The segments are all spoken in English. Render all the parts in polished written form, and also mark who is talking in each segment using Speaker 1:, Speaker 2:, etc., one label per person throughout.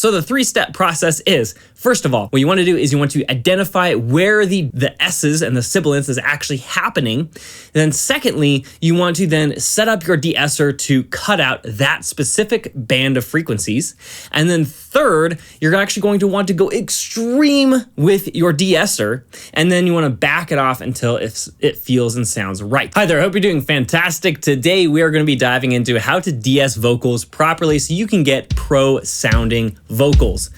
Speaker 1: So the three-step process is, first of all, what you want to do is you want to identify where the S's and the sibilance is actually happening. And then secondly, you want to then set up your de-esser to cut out that specific band of frequencies. And then third, you're actually going to want to go extreme with your de-esser, and then you want to back it off until it feels and sounds right. Hi there, I hope you're doing fantastic. Today we are going to be diving into how to de-ess vocals properly so you can get pro sounding vocals.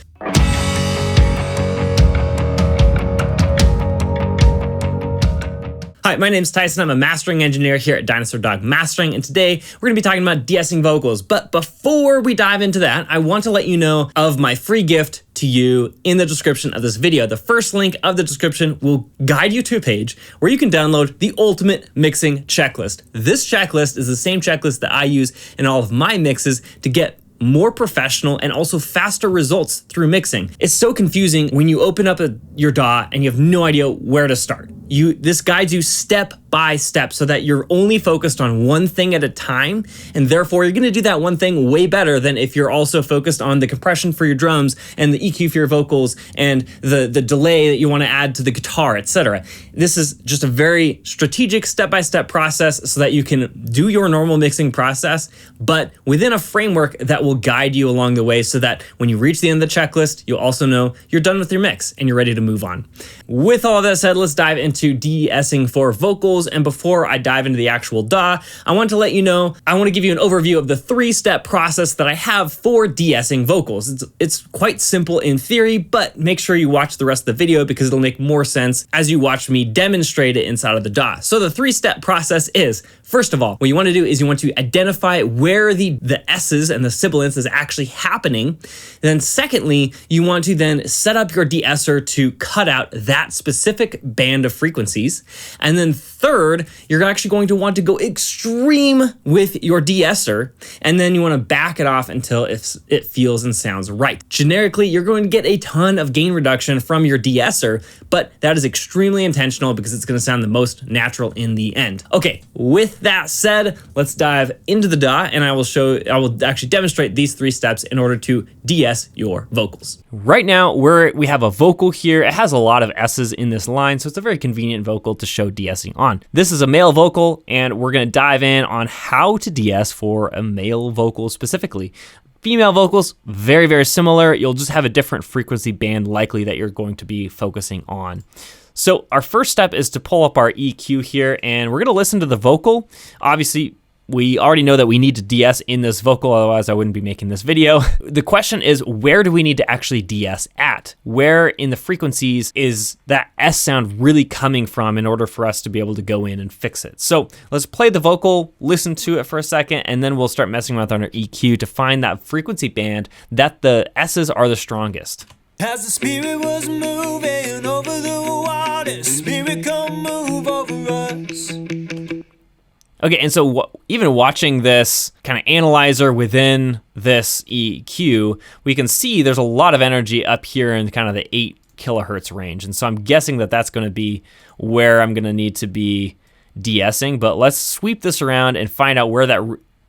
Speaker 1: Hi, my name's Tyson. I'm a mastering engineer here at Dinosaur Dog Mastering, and today we're going to be talking about de-essing vocals. But before we dive into that, I want to let you know of my free gift to you in the description of this video. The first link of the description will guide you to a page where you can download the ultimate mixing checklist. This checklist is the same checklist that I use in all of my mixes to get more professional and also faster results through mixing. It's so confusing when you open up your DAW and you have no idea where to start. This guides you step by step so that you're only focused on one thing at a time, and therefore you're gonna do that one thing way better than if you're also focused on the compression for your drums and the EQ for your vocals and the delay that you wanna add to the guitar, etc. This is just a very strategic step-by-step process so that you can do your normal mixing process, but within a framework that will guide you along the way so that when you reach the end of the checklist, you'll also know you're done with your mix and you're ready to move on. With all that said, let's dive into de-essing for vocals. And before I dive into the actual DAW, I want to let you know, I want to give you an overview of the three-step process that I have for de-essing vocals. It's quite simple in theory, but make sure you watch the rest of the video because it'll make more sense as you watch me demonstrate it inside of the DAW. So the three-step process is, first of all, what you want to do is you want to identify where the S's and the sibilance is actually happening. And then secondly, you want to then set up your de-esser to cut out that specific band of frequencies. And then third, you're actually going to want to go extreme with your de-esser, and then you want to back it off until it feels and sounds right. Generically, you're going to get a ton of gain reduction from your de-esser, but that is extremely intentional because it's going to sound the most natural in the end. Okay, with that said, let's dive into the DAW, and I will actually demonstrate these three steps in order to de-ess your vocals. Right now, we have a vocal here. It has a lot of S's in this line, so it's a very convenient vocal to show de-essing on. This is a male vocal, and we're going to dive in on how to de-ess for a male vocal specifically. Female vocals, very, very similar. You'll just have a different frequency band likely that you're going to be focusing on. So our first step is to pull up our EQ here, and we're going to listen to the vocal. Obviously, we already know that we need to de-ess in this vocal, otherwise I wouldn't be making this video. The question is, where do we need to actually de-ess at? Where in the frequencies is that S sound really coming from in order for us to be able to go in and fix it? So let's play the vocal, listen to it for a second, and then we'll start messing around on our EQ to find that frequency band that the S's are the strongest.
Speaker 2: As the spirit was moving over the water, spirit come move over us.
Speaker 1: Okay, and so even watching this kind of analyzer within this EQ, we can see there's a lot of energy up here in kind of the 8 kilohertz range. And so I'm guessing that that's going to be where I'm going to need to be de-essing. But let's sweep this around and find out where that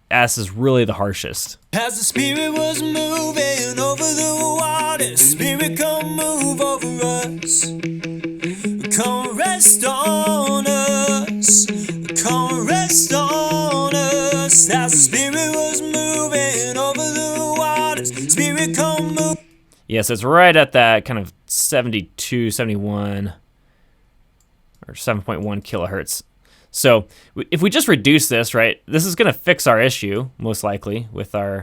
Speaker 1: S is really the harshest.
Speaker 2: As the spirit was moving over the water, spirit come move over us. Come rest on us. Come rest on us. As the spirit was moving over the waters, spirit come move.
Speaker 1: Yes, it's right at that kind of 72, 71, or 7.1 kilohertz. So if we just reduce this, right, this is going to fix our issue, most likely,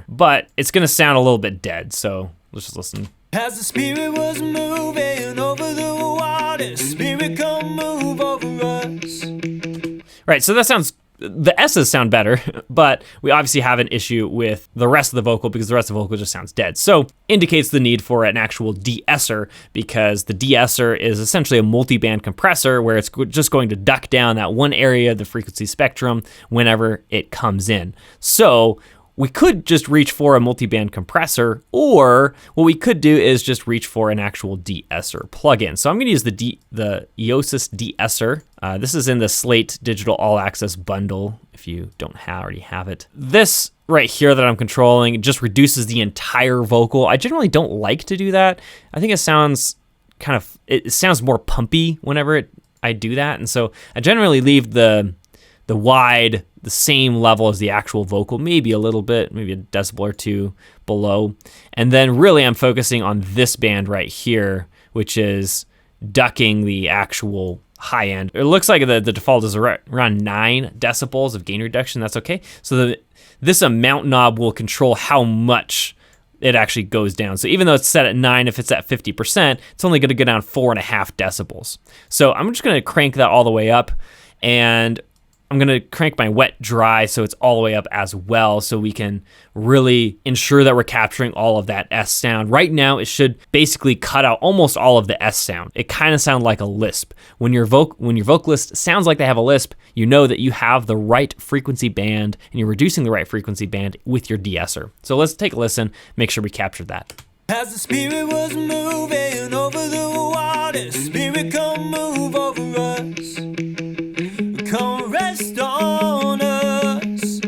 Speaker 1: but it's going to sound a little bit dead. So let's just listen.
Speaker 2: As the spirit was moving over the water, spirit come move over us.
Speaker 1: Right, so the S's sound better, but we obviously have an issue with the rest of the vocal because the rest of the vocal just sounds dead. So indicates the need for an actual de-esser because the de-esser is essentially a multi-band compressor where it's just going to duck down that one area of the frequency spectrum whenever it comes in. So we could just reach for a multi-band compressor, or what we could do is just reach for an actual de-esser plugin. So I'm going to use the EOSIS de-esser. This is in the Slate Digital All Access bundle if you don't already have it. This right here that I'm controlling. It just reduces the entire vocal. I generally don't like to do that. I think it sounds it sounds more pumpy whenever I do that. And so I generally leave the wide the same level as the actual vocal, maybe a little bit, maybe a decibel or two below. And then really I'm focusing on this band right here, which is ducking the actual high end. It looks like the default is around 9 decibels of gain reduction. That's okay. So this amount knob will control how much it actually goes down. So even though it's set at 9, if it's at 50%, it's only going to go down 4.5 decibels. So I'm just going to crank that all the way up, and I'm going to crank my wet dry so it's all the way up as well, so we can really ensure that we're capturing all of that S sound. Right now, it should basically cut out almost all of the S sound. It kind of sounds like a lisp. When your vocalist sounds like they have a lisp, you know that you have the right frequency band and you're reducing the right frequency band with your de-esser. So let's take a listen, make sure we captured that.
Speaker 2: As the Spirit was moving over the waters, Spirit come move over us. Come rest on us.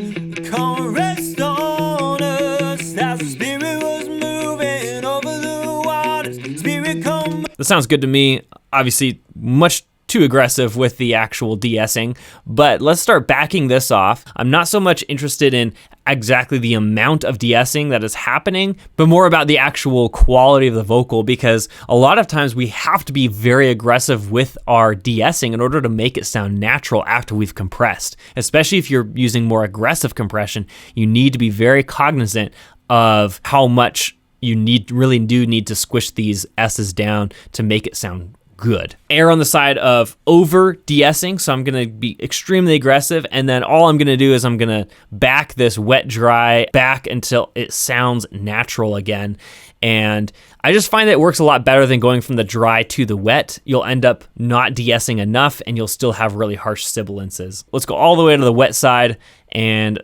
Speaker 2: Come rest on us. As the Spirit was moving over the waters, Spirit come.
Speaker 1: That sounds good to me. Obviously, much too aggressive with the actual de-essing, but let's start backing this off. I'm not so much interested in exactly the amount of de-essing that is happening, but more about the actual quality of the vocal, because a lot of times we have to be very aggressive with our de-essing in order to make it sound natural after we've compressed. Especially if you're using more aggressive compression, you need to be very cognizant of how much you really do need to squish these S's down to make it sound good. Err on the side of over de-essing, so I'm going to be extremely aggressive, and then all I'm going to do is I'm going to back this wet dry back until it sounds natural again. And I just find that it works a lot better than going from the dry to the wet. You'll end up not de-essing enough and you'll still have really harsh sibilances. Let's go all the way to the wet side and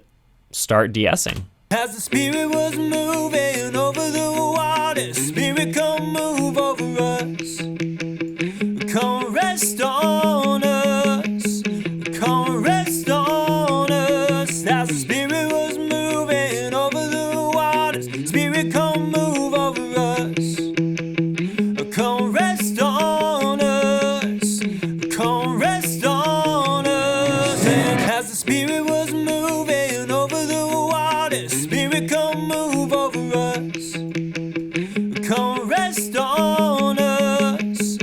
Speaker 1: start de-essing.
Speaker 2: As the Spirit was moving over the waters, Spirit come move over us. Come rest on us. Come rest on us. As the Spirit was moving over the waters, Spirit come move over us. Come rest on us. Come rest on us. And as the Spirit was moving over the waters, Spirit come move over us. Come rest on us.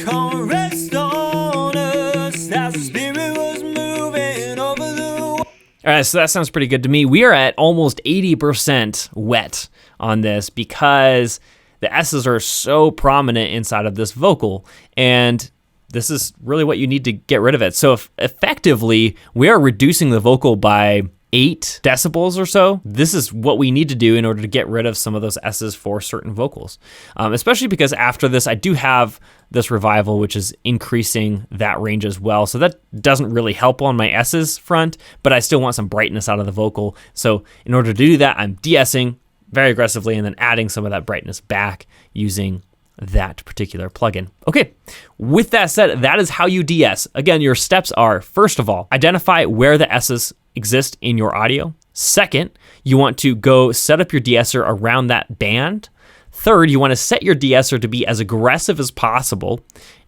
Speaker 2: Come rest on us. As the Spirit was moving over the.
Speaker 1: All right, so that sounds pretty good to me. We are at almost 80% wet on this because the S's are so prominent inside of this vocal, and this is really what you need to get rid of it. So effectively, we are reducing the vocal by 8 decibels or so. This is what we need to do in order to get rid of some of those S's for certain vocals. Especially because after this, I do have this revival, which is increasing that range as well. So that doesn't really help on my S's front, but I still want some brightness out of the vocal. So in order to do that, I'm de-essing very aggressively and then adding some of that brightness back using that particular plugin. Okay, with that said, that is how you de-ess. Again, your steps are, first of all, identify where the S's exist in your audio. Second, you want to go set up your de-esser around that band. Third, you want to set your de-esser to be as aggressive as possible.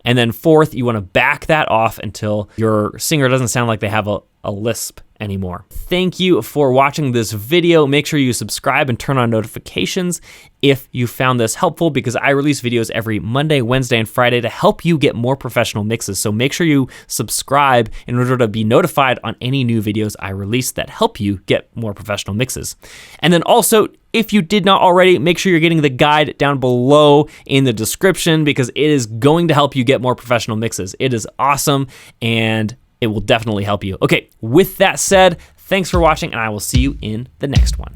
Speaker 1: And then fourth, you want to back that off until your singer doesn't sound like they have a lisp anymore. Thank you for watching this video. Make sure you subscribe and turn on notifications if you found this helpful, because I release videos every Monday, Wednesday, and Friday to help you get more professional mixes. So make sure you subscribe in order to be notified on any new videos I release that help you get more professional mixes. And then also, if you did not already, make sure you're getting the guide down below in the description, because it is going to help you get more professional mixes. It is awesome, and it will definitely help you. Okay, with that said, thanks for watching, and I will see you in the next one.